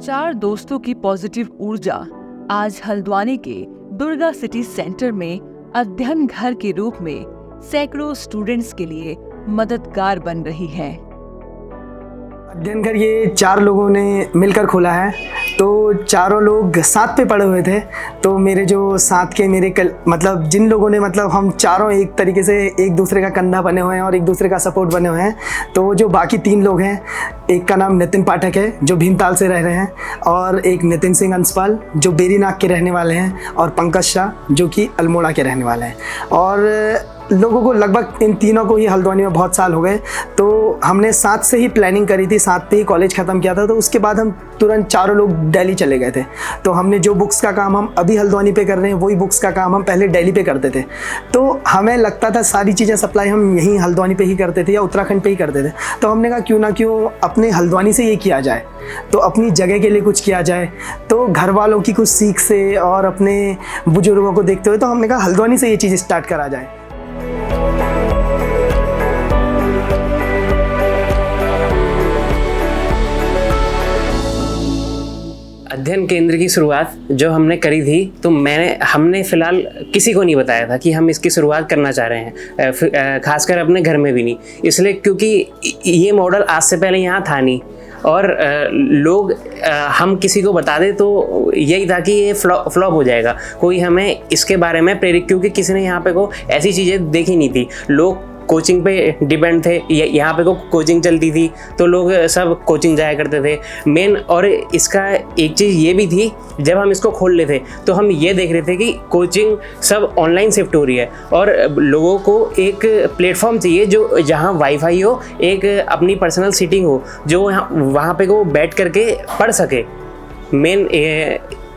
चार दोस्तों की पॉजिटिव ऊर्जा आज हल्द्वानी के दुर्गा सिटी सेंटर में अध्ययन घर के रूप में सैकड़ों स्टूडेंट्स के लिए मददगार बन रही है। अध्ययन घर ये चार लोगों ने मिलकर खोला है। तो चारों लोग साथ पे पढ़े हुए थे। तो मेरे जो साथ के मतलब जिन लोगों ने हम चारों एक तरीके से एक दूसरे का कंधा बने हुए हैं और एक दूसरे का सपोर्ट बने हुए हैं। तो जो बाकी तीन लोग हैं, एक का नाम नितिन पाठक है जो भीमताल से रह रहे हैं, और एक नितिन सिंह अंशपाल जो बेरीनाग के रहने वाले हैं, और पंकज शाह जो कि अल्मोड़ा के रहने वाले हैं। और लोगों को लगभग इन तीनों को ही हल्द्वानी में बहुत साल हो गए। तो हमने साथ से ही प्लानिंग करी थी, साथ पे ही कॉलेज ख़त्म किया था। तो उसके बाद हम तुरंत चारों लोग दिल्ली चले गए थे। तो हमने जो बुक्स का काम हम अभी हल्द्वानी पे कर रहे हैं, वही बुक्स का काम हम पहले दिल्ली पे करते थे। तो हमें लगता था सारी चीज़ें सप्लाई हम यहीं हल्द्वानी पे ही करते थे या उत्तराखंड पे ही करते थे। तो हमने कहा क्यों ना क्यों अपने हल्द्वानी से ये किया जाए, तो अपनी जगह के लिए कुछ किया जाए। तो घर वालों की कुछ सीख से और अपने बुजुर्गों को देखते हुए तो हमने कहा हल्द्वानी से ये चीज़ स्टार्ट करा जाए। अध्ययन केंद्र की शुरुआत जो हमने करी थी, तो हमने फ़िलहाल किसी को नहीं बताया था कि हम इसकी शुरुआत करना चाह रहे हैं, खासकर अपने घर में भी नहीं। इसलिए क्योंकि ये मॉडल आज से पहले यहाँ था नहीं, और लोग हम किसी को बता दें तो यही था कि ये फ्लॉप हो जाएगा। कोई हमें इसके बारे में प्रेरित, क्योंकि किसी ने यहाँ पे को ऐसी चीज़ें देखी नहीं थी। लोग कोचिंग पे डिपेंड थे, यहाँ पे को कोचिंग चलती थी तो लोग सब कोचिंग जाया करते थे मेन। और इसका एक चीज़ ये भी थी, जब हम इसको खोल लेते तो हम ये देख रहे थे कि कोचिंग सब ऑनलाइन शिफ्ट हो रही है, और लोगों को एक प्लेटफॉर्म चाहिए जो जहाँ वाईफाई हो, एक अपनी पर्सनल सीटिंग हो, जो वहाँ पे को बैठ करके पढ़ सके। मेन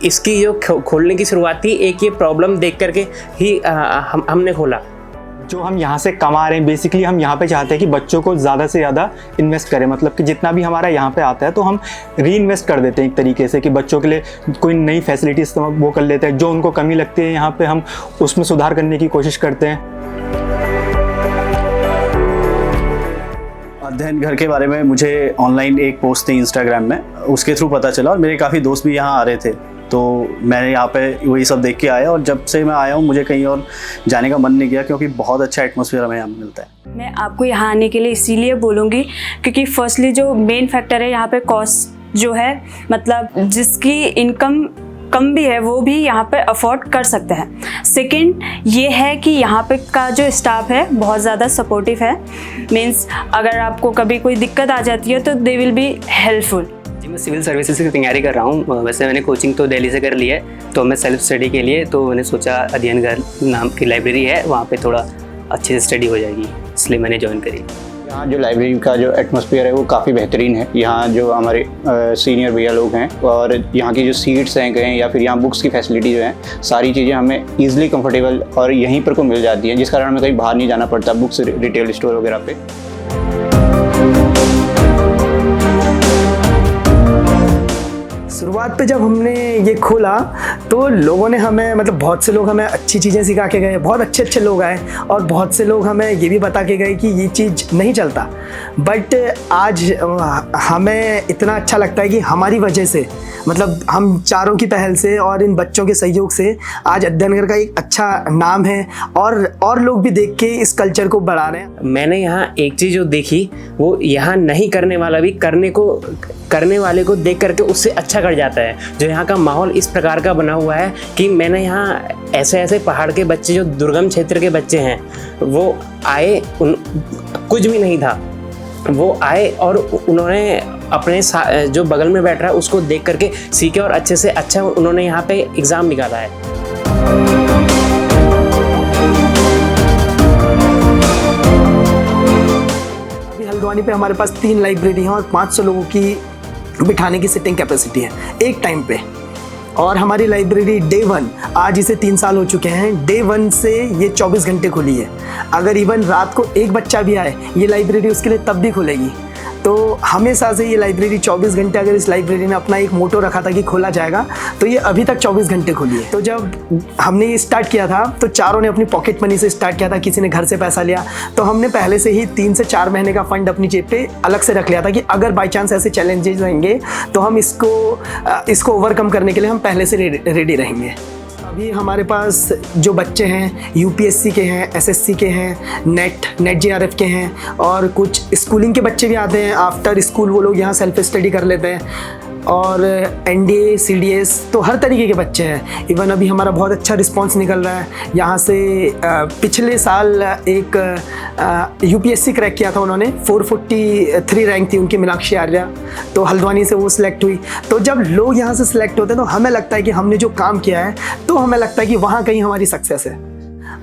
इसकी जो खोलने की शुरुआत थी, एक ये प्रॉब्लम देख करके ही हमने खोला। जो हम यहाँ से कमा रहे हैं, बेसिकली हम यहाँ पे चाहते हैं कि बच्चों को ज़्यादा से ज़्यादा इन्वेस्ट करें। मतलब कि जितना भी हमारा यहाँ पे आता है तो हम री इन्वेस्ट कर देते हैं एक तरीके से, कि बच्चों के लिए कोई नई फैसिलिटीज़ वो कर लेते हैं। जो उनको कमी लगती है यहाँ पे हम उसमें सुधार करने की कोशिश करते हैं। अध्ययन घर के बारे में मुझे ऑनलाइन एक पोस्ट थी इंस्टाग्राम में, उसके थ्रू पता चला, और मेरे काफ़ी दोस्त भी यहाँ आ रहे थे। तो मैंने यहाँ पे वही सब देख के आया, और जब से मैं आया हूँ मुझे कहीं और जाने का मन नहीं किया, क्योंकि बहुत अच्छा एटमॉस्फेयर हमें यहाँ मिलता है। मैं आपको यहाँ आने के लिए इसीलिए बोलूँगी क्योंकि फर्स्टली जो मेन फैक्टर है यहाँ पे कॉस्ट जो है, मतलब जिसकी इनकम कम भी है वो भी यहाँ पे अफोर्ड कर सकते हैं। सेकंड ये है कि यहाँ पे का जो स्टाफ है बहुत ज़्यादा सपोर्टिव है। मीन्स अगर आपको कभी कोई दिक्कत आ जाती है तो दे विल बी हेल्पफुल। जी, मैं सिविल सर्विसेज की तैयारी कर रहा हूँ। वैसे मैंने कोचिंग तो दिल्ली से कर ली है, तो मैं सेल्फ स्टडी के लिए तो मैंने सोचा अध्ययन घर नाम की लाइब्रेरी है, वहाँ पे थोड़ा अच्छे से स्टडी हो जाएगी, इसलिए मैंने ज्वाइन करी। यहाँ जो लाइब्रेरी का जो एटमॉस्फेयर है वो काफ़ी बेहतरीन है। यहाँ जो हमारे सीनियर भैया लोग हैं, और यहाँ की जो सीट्स हैं कहें, या फिर यहाँ बुक्स की फैसिलिटी जो है, सारी चीज़ें हमें ईजिली कंफर्टेबल और यहीं पर को मिल जाती हैं, जिस कारण हमें कहीं बाहर नहीं जाना पड़ता बुक्स रिटेल स्टोर वगैरह पे। शुरुआत पे जब हमने ये खोला तो लोगों ने हमें बहुत से लोग हमें अच्छी चीज़ें सिखा के गए, बहुत अच्छे लोग आए, और बहुत से लोग हमें ये भी बता के गए कि ये चीज़ नहीं चलता। बट आज हमें इतना अच्छा लगता है कि हमारी वजह से, हम चारों की पहल से और इन बच्चों के सहयोग से आज अध्ययन घर का एक अच्छा नाम है, और लोग भी देख के इस कल्चर को बढ़ा रहे हैं। मैंने यहाँ एक चीज़ जो देखी, वो यहाँ नहीं करने वाला भी करने वाले को देख करके उससे अच्छा कर जाता है। जो यहाँ का माहौल इस प्रकार का बना हुआ है कि मैंने यहाँ ऐसे पहाड़ के बच्चे, जो दुर्गम क्षेत्र के बच्चे हैं, वो आए, कुछ भी नहीं था, वो आए और उन्होंने अपने जो बगल में बैठ रहा है उसको देख करके सीखे, और अच्छे से अच्छा उन्होंने यहाँ पे एग्ज़ाम निकाला है। अभी हल्द्वानी पे हमारे पास 3 लाइब्रेरी हैं और 500 लोगों की बिठाने की सिटिंग कैपेसिटी है एक टाइम पे। और हमारी लाइब्रेरी डे 1, आज इसे 3 साल हो चुके हैं, डे 1 से ये 24 घंटे खुली है। अगर इवन रात को एक बच्चा भी आए, ये लाइब्रेरी उसके लिए तब भी खुलेगी। तो हमेशा से ये लाइब्रेरी 24 घंटे, अगर इस लाइब्रेरी ने अपना एक मोटो रखा था कि खोला जाएगा, तो ये अभी तक 24 घंटे खुली है। तो जब हमने ये स्टार्ट किया था तो चारों ने अपनी पॉकेट मनी से स्टार्ट किया था, किसी ने घर से पैसा लिया। तो हमने पहले से ही 3 से 4 महीने का फंड अपनी जेब पे अलग से रख लिया था कि अगर बाई चांस ऐसे चैलेंजेस रहेंगे तो हम इसको ओवरकम करने के लिए हम पहले से रेडी रहेंगे। अभी हमारे पास जो बच्चे हैं यूपीएससी के हैं, एसएससी के हैं, नेट जेआरएफ के हैं, और कुछ स्कूलिंग के बच्चे भी आते हैं। आफ्टर स्कूल वो लोग यहाँ सेल्फ स्टडी कर लेते हैं, और एनडीए सीडीएस, तो हर तरीके के बच्चे हैं। इवन अभी हमारा बहुत अच्छा रिस्पांस निकल रहा है यहाँ से। पिछले साल एक यूपीएससी क्रैक किया था उन्होंने, 443 रैंक थी उनकी, मीनाक्षी आर्या, तो हल्द्वानी से वो सिलेक्ट हुई। तो जब लोग यहाँ से सिलेक्ट होते हैं तो हमें लगता है कि हमने जो काम किया है, तो हमें लगता है कि वहाँ कहीं हमारी सक्सेस है।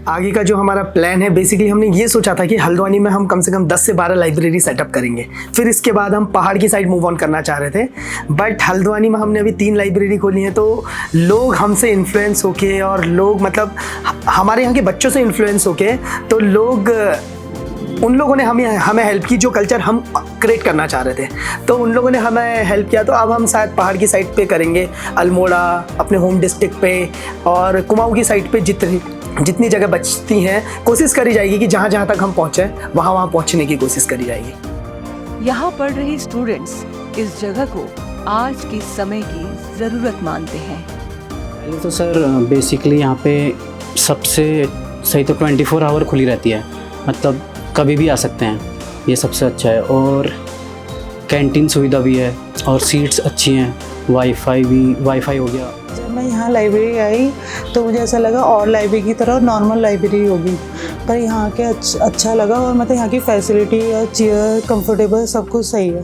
आगे का जो हमारा प्लान है, बेसिकली हमने ये सोचा था कि हल्द्वानी में हम कम से कम 10 से 12 लाइब्रेरी सेटअप करेंगे, फिर इसके बाद हम पहाड़ की साइड मूव ऑन करना चाह रहे थे। बट हल्द्वानी में हमने अभी 3 लाइब्रेरी खोली हैं, तो लोग हमसे इन्फ्लुएंस होके, और लोग मतलब हमारे यहाँ के बच्चों से इन्फ्लुएंस होके, तो उन लोगों ने हमें हेल्प की, जो कल्चर हम क्रिएट करना चाह रहे थे, तो उन लोगों ने हमें हेल्प किया। तो अब हम शायद पहाड़ की साइड पे करेंगे, अल्मोड़ा अपने होम डिस्ट्रिक्ट पे, और कुमाऊं की साइड पे जितनी जगह बचती हैं कोशिश करी जाएगी कि जहाँ जहाँ तक हम पहुँचे वहाँ पहुँचने की कोशिश करी जाएगी। यहाँ पढ़ रहे स्टूडेंट्स इस जगह को आज के समय की ज़रूरत मानते हैं। पहले तो सर बेसिकली यहाँ पे सबसे सही तो 24 आवर खुली रहती है, मतलब कभी भी आ सकते हैं, ये सबसे अच्छा है। और कैंटीन सुविधा भी है, और सीट्स अच्छी हैं, वाईफाई हो गया। जब मैं यहाँ लाइब्रेरी आई तो मुझे ऐसा लगा और लाइब्रेरी की तरह नॉर्मल लाइब्रेरी होगी, पर यहाँ के अच्छा लगा, और मतलब यहाँ की फैसिलिटी और चेयर कंफर्टेबल सब कुछ सही है।